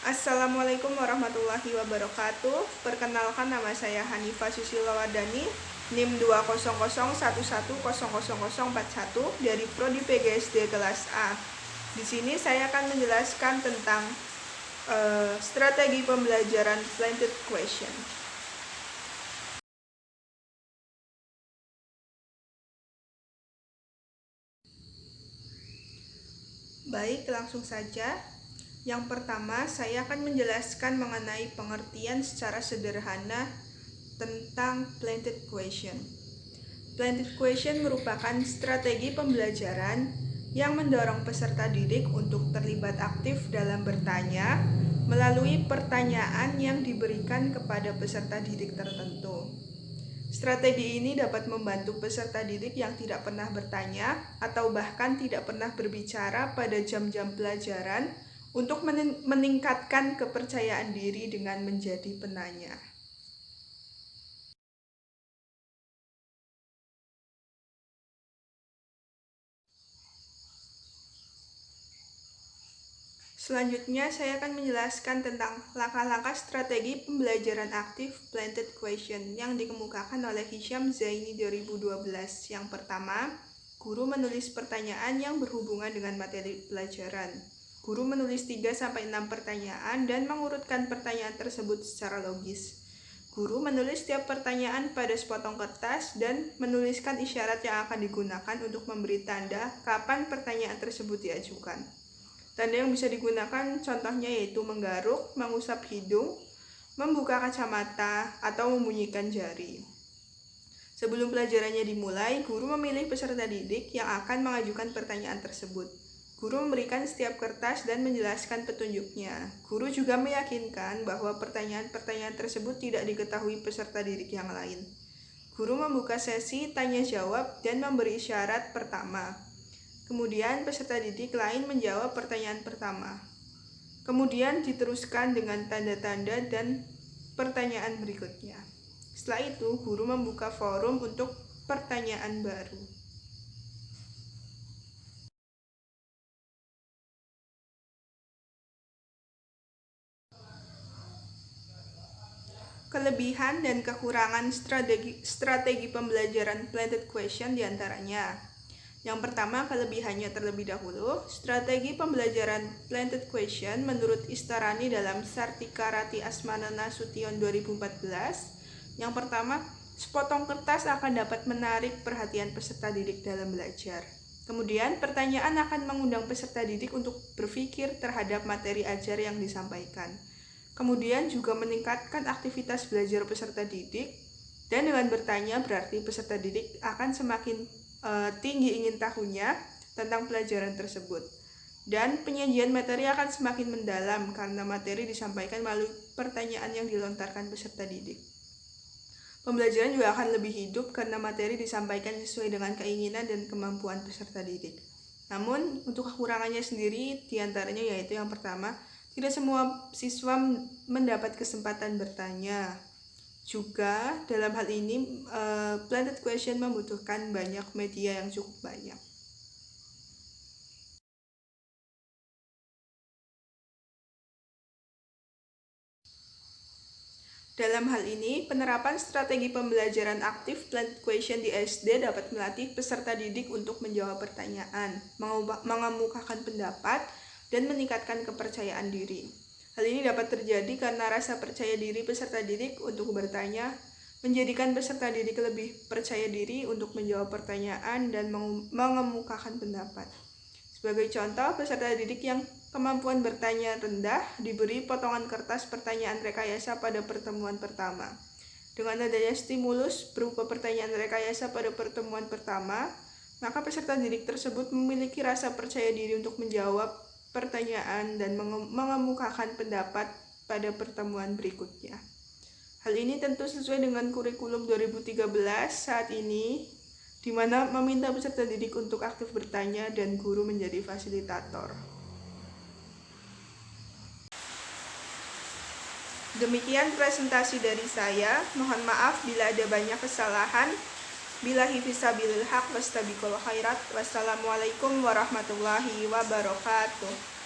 Assalamualaikum warahmatullahi wabarakatuh. Perkenalkan, nama saya Hanifah Susilowardani, NIM 20011110041 dari Prodi PGSD kelas A. Di sini saya akan menjelaskan tentang strategi pembelajaran planted question. Baik, langsung saja. Yang pertama, saya akan menjelaskan mengenai pengertian secara sederhana tentang planted question. Planted question merupakan strategi pembelajaran yang mendorong peserta didik untuk terlibat aktif dalam bertanya melalui pertanyaan yang diberikan kepada peserta didik tertentu. Strategi ini dapat membantu peserta didik yang tidak pernah bertanya atau bahkan tidak pernah berbicara pada jam-jam pelajaran untuk meningkatkan kepercayaan diri dengan menjadi penanya. Selanjutnya, saya akan menjelaskan tentang langkah-langkah strategi pembelajaran aktif planted question yang dikemukakan oleh Hisham Zaini 2012. Yang pertama, guru menulis pertanyaan yang berhubungan dengan materi pelajaran. Guru menulis 3-6 pertanyaan dan mengurutkan pertanyaan tersebut secara logis. Guru menulis setiap pertanyaan pada sepotong kertas dan menuliskan isyarat yang akan digunakan untuk memberi tanda kapan pertanyaan tersebut diajukan. Tanda yang bisa digunakan contohnya yaitu menggaruk, mengusap hidung, membuka kacamata, atau membunyikan jari. Sebelum pelajarannya dimulai, guru memilih peserta didik yang akan mengajukan pertanyaan tersebut. Guru memberikan setiap kertas dan menjelaskan petunjuknya. Guru juga meyakinkan bahwa pertanyaan-pertanyaan tersebut tidak diketahui peserta didik yang lain. Guru membuka sesi tanya jawab dan memberi isyarat pertama. Kemudian peserta didik lain menjawab pertanyaan pertama. Kemudian diteruskan dengan tanda-tanda dan pertanyaan berikutnya. Setelah itu, guru membuka forum untuk pertanyaan baru. Kelebihan dan kekurangan strategi pembelajaran planted question diantaranya. Yang pertama, kelebihannya terlebih dahulu. Strategi pembelajaran planted question menurut Istarani dalam Sartika Rati Asmana Nasution 2014. Yang pertama, sepotong kertas akan dapat menarik perhatian peserta didik dalam belajar. Kemudian, pertanyaan akan mengundang peserta didik untuk berpikir terhadap materi ajar yang disampaikan. Kemudian juga meningkatkan aktivitas belajar peserta didik, dan dengan bertanya berarti peserta didik akan semakin tinggi ingin tahunya tentang pelajaran tersebut, dan penyajian materi akan semakin mendalam karena materi disampaikan melalui pertanyaan yang dilontarkan peserta didik. Pembelajaran juga akan lebih hidup karena materi disampaikan sesuai dengan keinginan dan kemampuan peserta didik. Namun untuk kekurangannya sendiri diantaranya yaitu yang pertama, tidak semua siswa mendapat kesempatan bertanya. Juga dalam hal ini planted question membutuhkan banyak media yang cukup banyak. Dalam hal ini, penerapan strategi pembelajaran aktif planted question di SD dapat melatih peserta didik untuk menjawab pertanyaan, mengemukakan pendapat, dan meningkatkan kepercayaan diri. Hal ini dapat terjadi karena rasa percaya diri peserta didik untuk bertanya menjadikan peserta didik lebih percaya diri untuk menjawab pertanyaan dan mengemukakan pendapat. Sebagai contoh, peserta didik yang kemampuan bertanya rendah diberi potongan kertas pertanyaan rekayasa pada pertemuan pertama. Dengan adanya stimulus berupa pertanyaan rekayasa pada pertemuan pertama, maka peserta didik tersebut memiliki rasa percaya diri untuk menjawab pertanyaan dan mengemukakan pendapat pada pertemuan berikutnya. Hal ini tentu sesuai dengan kurikulum 2013 saat ini, di mana meminta peserta didik untuk aktif bertanya dan guru menjadi fasilitator. Demikian presentasi dari saya. Mohon maaf bila ada banyak kesalahan. Billahi fisabilil haq wastabiqul khairat. Wassalamualaikum warahmatullahi wabarakatuh.